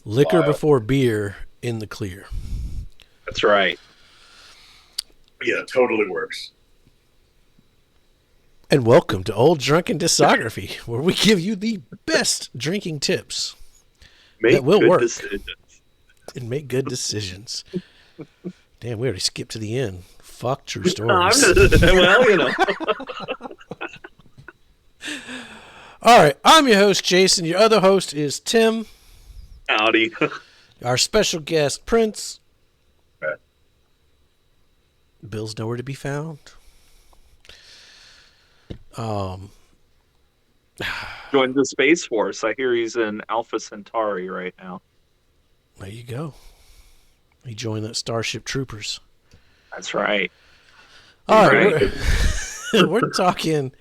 Liquor wild. before beer in the clear. That's right. Yeah, totally works. And welcome to Old Drunken Discography, where we give you the best drinking tips Make that will good work decisions. and make good decisions. Damn, we already skipped to the end. Fuck true I'm stories. just, well, you know. All right, I'm your host, Jason. Your other host is Tim. Howdy. Our special guest, Prince. Okay. Bill's nowhere to be found. Joined the Space Force. I hear he's in Alpha Centauri right now. There you go. He joined that Starship Troopers. That's right. All right, Right. we're talking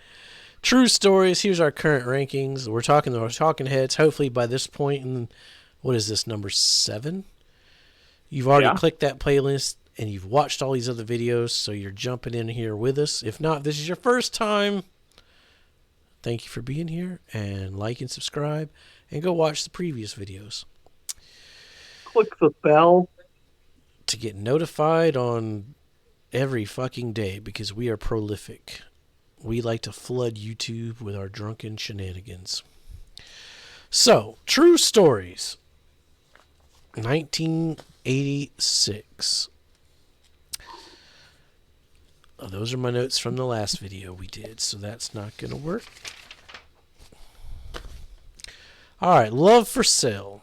true stories. Here's our current rankings. We're talking heads. Hopefully by this point, in what is this, number 7? You've already clicked that playlist and you've watched all these other videos, so you're jumping in here with us. If not, this is your first time. Thank you for being here, and like and subscribe, and go watch the previous videos Click the bell. to get notified on every fucking day, because we are prolific. We like to flood YouTube with our drunken shenanigans. So, true stories. 1986. Oh, those are my notes from the last video we did, so that's not going to work. All right, Love for Sale.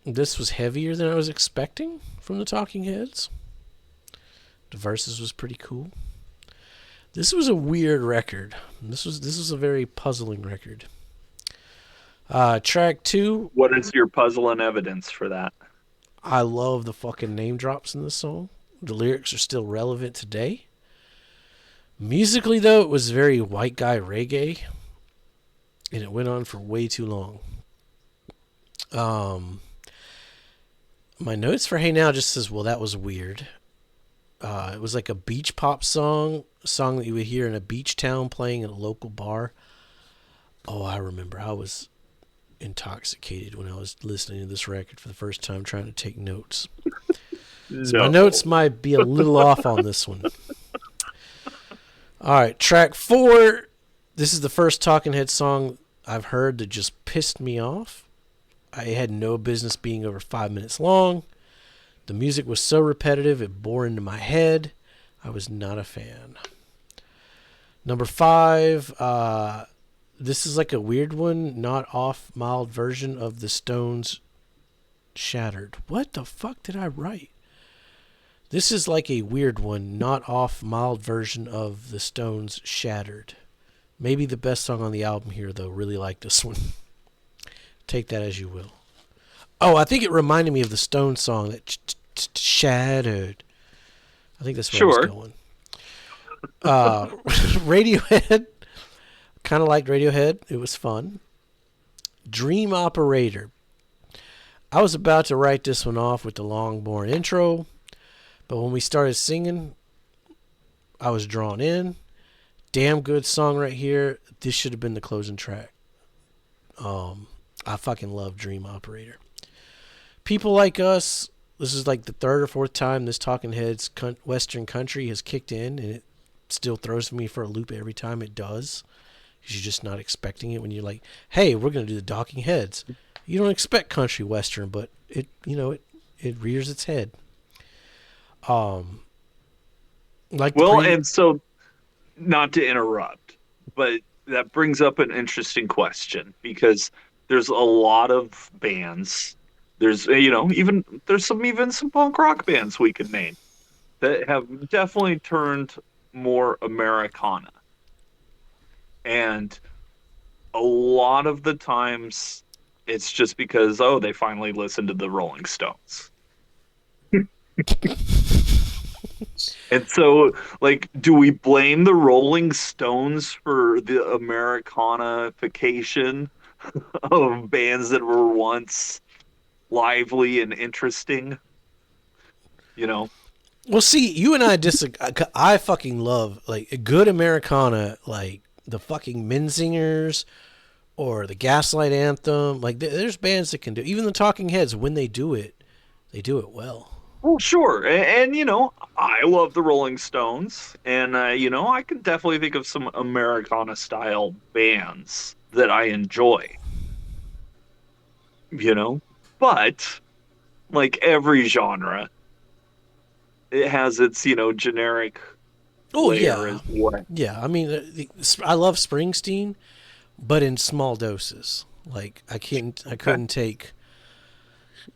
This was heavier than I was expecting from the Talking Heads. The verses was pretty cool. This was a weird record. This was a very puzzling record. Track 2. What is your puzzle and evidence for that? I love the fucking name drops in this song. The lyrics are still relevant today. Musically, though, it was very white guy reggae, and it went on for way too long. My notes for Hey Now just says, well, that was weird. It was like a beach pop song, a song that you would hear in a beach town playing in a local bar. Oh, I remember. I was intoxicated when I was listening to this record for the first time, trying to take notes. So my notes might be a little off on this one. All right, track 4. This is the first Talking Head song I've heard that just pissed me off. I had no business being over 5 minutes long. The music was so repetitive, it bore into my head. I was not a fan. Number 5, this is like a weird one, not off mild version of the Stones' Shattered. What the fuck did I write? This is like a weird one, not off mild version of the Stones' Shattered. Maybe the best song on the album here, though. Really like this one. Take that as you will. Oh, I think it reminded me of the Stones song that Shattered. I think that's where I was going. Radiohead. Kind of liked Radiohead. It was fun. Dream Operator. I was about to write this one off with the long-born intro, but when we started singing, I was drawn in. Damn good song right here. This should have been the closing track. I fucking love Dream Operator. People Like Us. This is like the third or fourth time this Talking Heads Western Country has kicked in, and it still throws me for a loop every time it does. Because you're just not expecting it when you're like, hey, we're going to do the Talking Heads. You don't expect country western, but it rears its head. And so, not to interrupt, but that brings up an interesting question, because there's a lot of bands. There's there's some punk rock bands we could name that have definitely turned more Americana, and a lot of the times it's just because they finally listened to the Rolling Stones. And so, like, do we blame the Rolling Stones for the Americanification of bands that were once lively and interesting? Well, see, you and I disagree. I fucking love, like, a good Americana, like the fucking Menzingers or the Gaslight Anthem. Like there's bands that can do. Even the Talking Heads, when they do it well. Well, sure, and I love the Rolling Stones, and I can definitely think of some Americana style bands that I enjoy. But like every genre, it has its generic Oh layer yeah, as well. yeah. I mean, I love Springsteen, but in small doses. Like I couldn't take.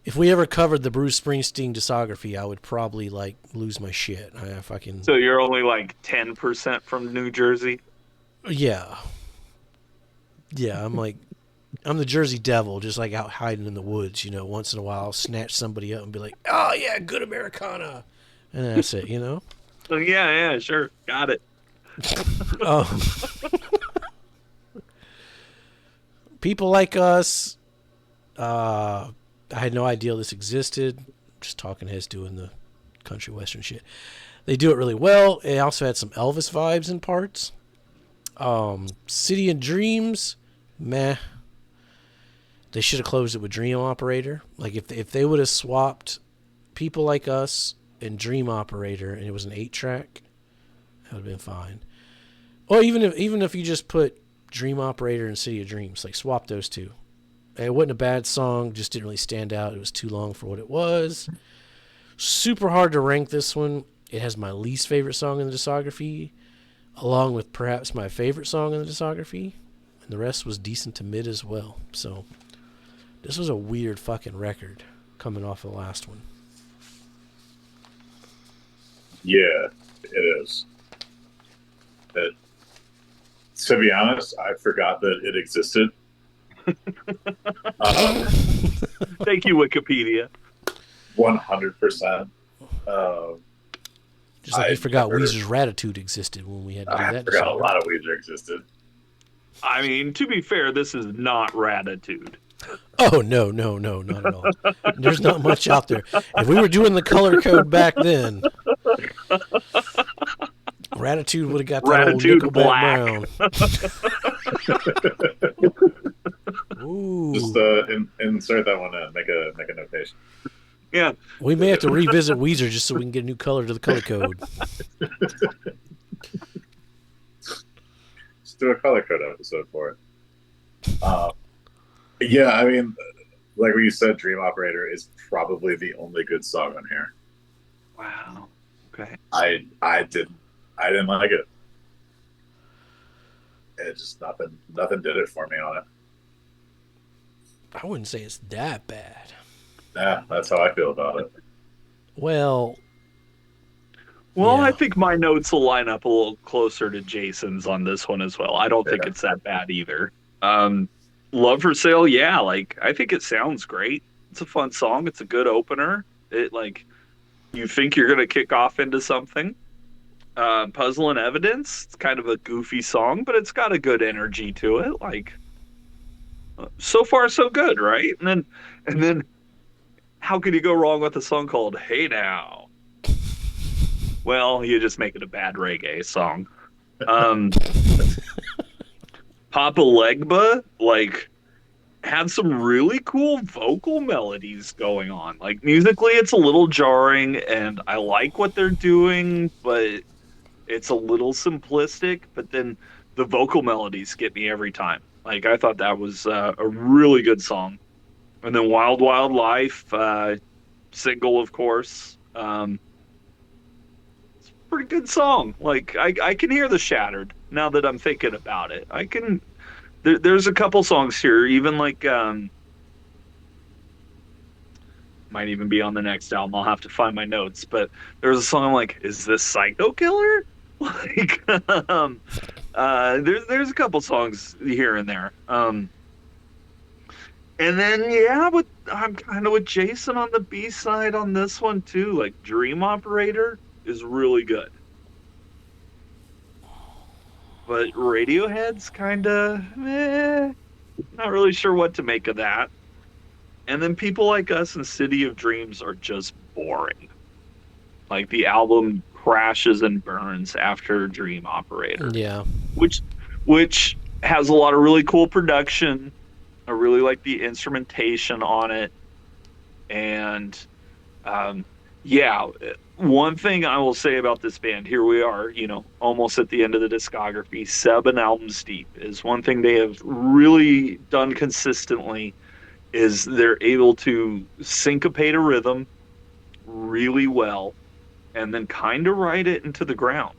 If we ever covered the Bruce Springsteen discography, I would probably like lose my shit. I fucking So you're only like 10% from New Jersey? yeah, yeah. I'm the Jersey Devil, just like out hiding in the woods. Once in a while, I'll snatch somebody up and be like, "Oh yeah, good Americana," and that's it. Oh, yeah, sure. Got it. Um, People Like Us. I had no idea this existed. Just Talking Heads doing the country western shit. They do it really well. It also had some Elvis vibes in parts. City and Dreams, meh. They should have closed it with Dream Operator. Like if they would have swapped People Like Us and Dream Operator, and it was an 8-track, that would have been fine. Or even if you just put Dream Operator and City of Dreams, like swap those two. It wasn't a bad song, just didn't really stand out. It was too long for what it was. Super hard to rank this one. It has my least favorite song in the discography, along with perhaps my favorite song in the discography. And the rest was decent to mid as well. So this was a weird fucking record coming off of the last one. Yeah, it is. To be honest, I forgot that it existed. Thank you, Wikipedia. 100%. Just like you forgot Weezer's Ratitude existed when we had to do that. I forgot a lot of Weezer existed. I mean, to be fair, this is not Ratitude. Oh, no, not at all. There's not much out there. If we were doing the color code back then, Ratitude would have got that Ratitude old Nickelback brown. Ooh. Just insert that one in. Make a notation. Yeah. We may have to revisit Weezer just so we can get a new color to the color code. Just do a color code episode for it. Yeah, I mean, like what you said, Dream Operator is probably the only good song on here. Wow. Okay. I didn't like it. It just nothing did it for me on it. I wouldn't say it's that bad. Yeah, that's how I feel about it. Well, yeah. Yeah. I think my notes will line up a little closer to Jason's on this one as well. I don't think it's that bad either. Love for Sale, yeah, like I think it sounds great. It's a fun song. It's a good opener. It like you think you're gonna kick off into something. Puzzle and Evidence, it's kind of a goofy song, but it's got a good energy to it. Like so far so good, right? And then how could you go wrong with a song called Hey Now? Well, you just make it a bad reggae song. Papa Legba, like, had some really cool vocal melodies going on. Like, musically, it's a little jarring, and I like what they're doing, but it's a little simplistic. But then the vocal melodies get me every time. Like, I thought that was a really good song. And then Wild Wild Life, single, of course. It's a pretty good song. Like, I can hear the Shattered now that I'm thinking about it. I can. There's a couple songs here, even like might even be on the next album. I'll have to find my notes, but there's a song like, "Is this Psycho Killer?" Like, there's a couple songs here and there. And then yeah, but I'm kind of with Jason on the B side on this one too. Like, Dream Operator is really good. But Radiohead's kind of not really sure what to make of that. And then People Like Us and City of Dreams are just boring. Like, the album crashes and burns after Dream Operator. Yeah. Which has a lot of really cool production. I really like the instrumentation on it. And yeah, one thing I will say about this band, here we are, almost at the end of the discography, 7 albums deep, is one thing they have really done consistently is they're able to syncopate a rhythm really well and then kind of ride it into the ground.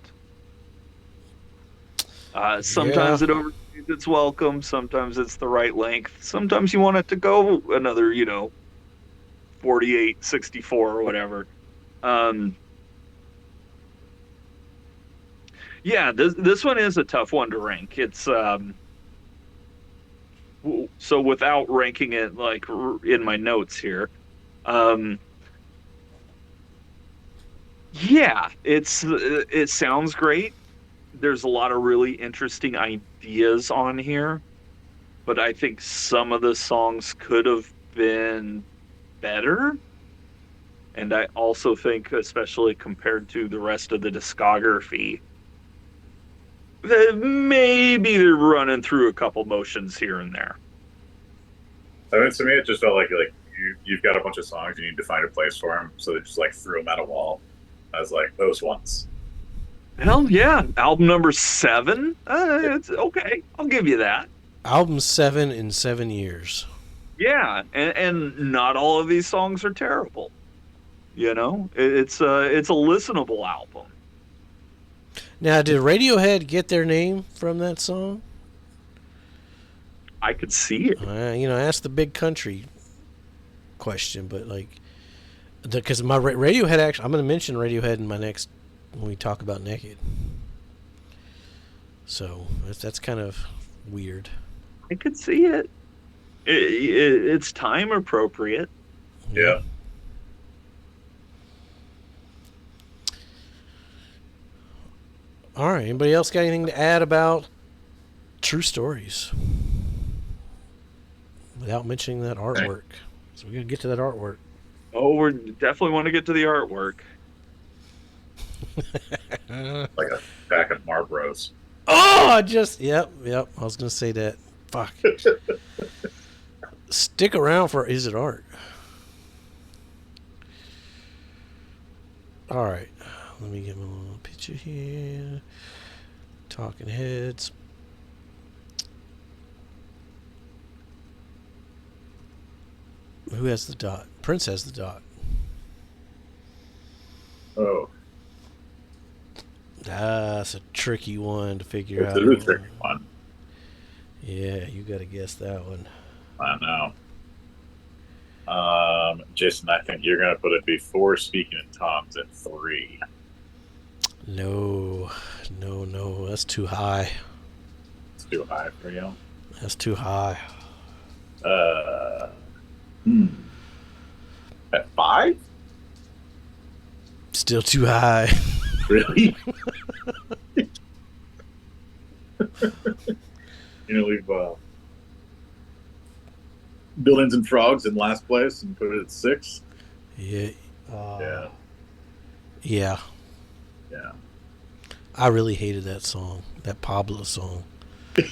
Sometimes it overstays its welcome. Sometimes it's the right length. Sometimes you want it to go another, 48, 64 or whatever. Yeah, this one is a tough one to rank. It's so without ranking it like in my notes here. Yeah, it sounds great. There's a lot of really interesting ideas on here, but I think some of the songs could have been better. And I also think, especially compared to the rest of the discography, that maybe they're running through a couple motions here and there. I mean, to me, it just felt like you've got a bunch of songs, you need to find a place for them, so they just like threw them at a wall. I was like, those ones. Hell yeah, album number 7. It's okay. I'll give you that. Album 7 in 7 years. Yeah, and not all of these songs are terrible. It's a listenable album. Now, did Radiohead get their name from that song? I could see it. Ask the big country question, but because my Radiohead actually, I'm going to mention Radiohead in my next when we talk about Naked. So that's kind of weird. I could see it. It's time appropriate. Yeah. All right. Anybody else got anything to add about True Stories? Without mentioning that artwork. So we're going to get to that artwork. Oh, we definitely want to get to the artwork. Like a pack of Marlboros. Oh, yep. I was going to say that. Fuck. Stick around for Is It Art? All right. Let me give him a little picture here. Talking Heads. Who has the dot? Prince has the dot. Oh. That's a tricky one to figure out. It's a tricky one. Yeah, you got to guess that one. I know. Jason, I think you're going to put it before Speaking in Tongues at 3. No. That's too high. It's too high for you? That's too high. At 5? Still too high. Really? Leave Buildings and Frogs in last place and put it at 6? Yeah. Yeah. I really hated that song, that Pablo song. I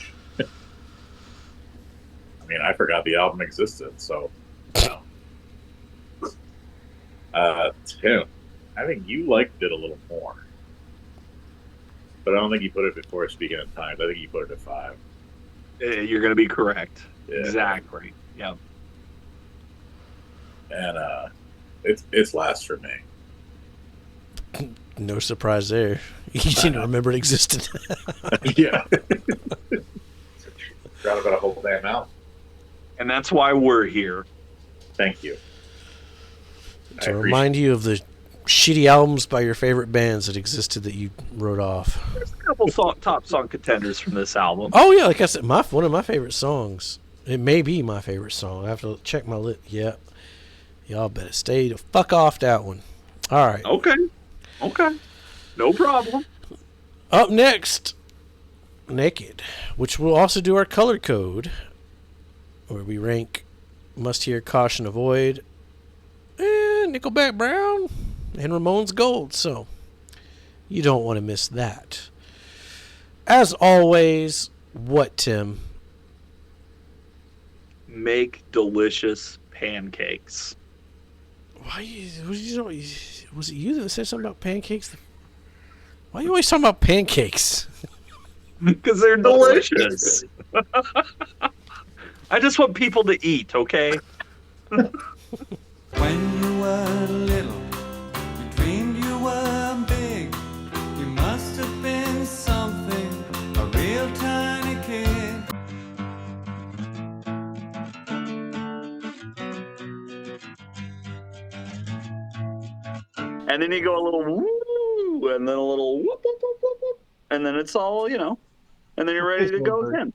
mean, I forgot the album existed, so. Tim, I think you liked it a little more. But I don't think you put it before Speaking in Tongues. I think you put it at 5. You're going to be correct. Yeah. Exactly. Yeah. And it's last for me. No surprise there. You didn't remember it existed. Yeah. Forgot about a whole damn album. And that's why we're here. Thank you. To remind you of the shitty albums by your favorite bands that existed that you wrote off. There's a couple top song contenders from this album. Oh yeah, like I said, one of my favorite songs. It may be my favorite song. I have to check my list. Yep. Y'all better stay the fuck off that one. All right. Okay. No problem. Up next, Naked, which we'll also do our color code, where we rank Must Hear, Caution, Avoid, and Nickelback Brown, and Ramones Gold. So you don't want to miss that. As always, What, Tim? Make delicious pancakes. Why? Was it you that said something about pancakes? Why are you always talking about pancakes? Because they're delicious. I just want people to eat, okay? When you were little, you dreamed you were big. You must have been something, a real tiny kid. And then you go a little woo, and then a little whoop, whoop, whoop, whoop, whoop, and then it's all, and then you're ready to go again.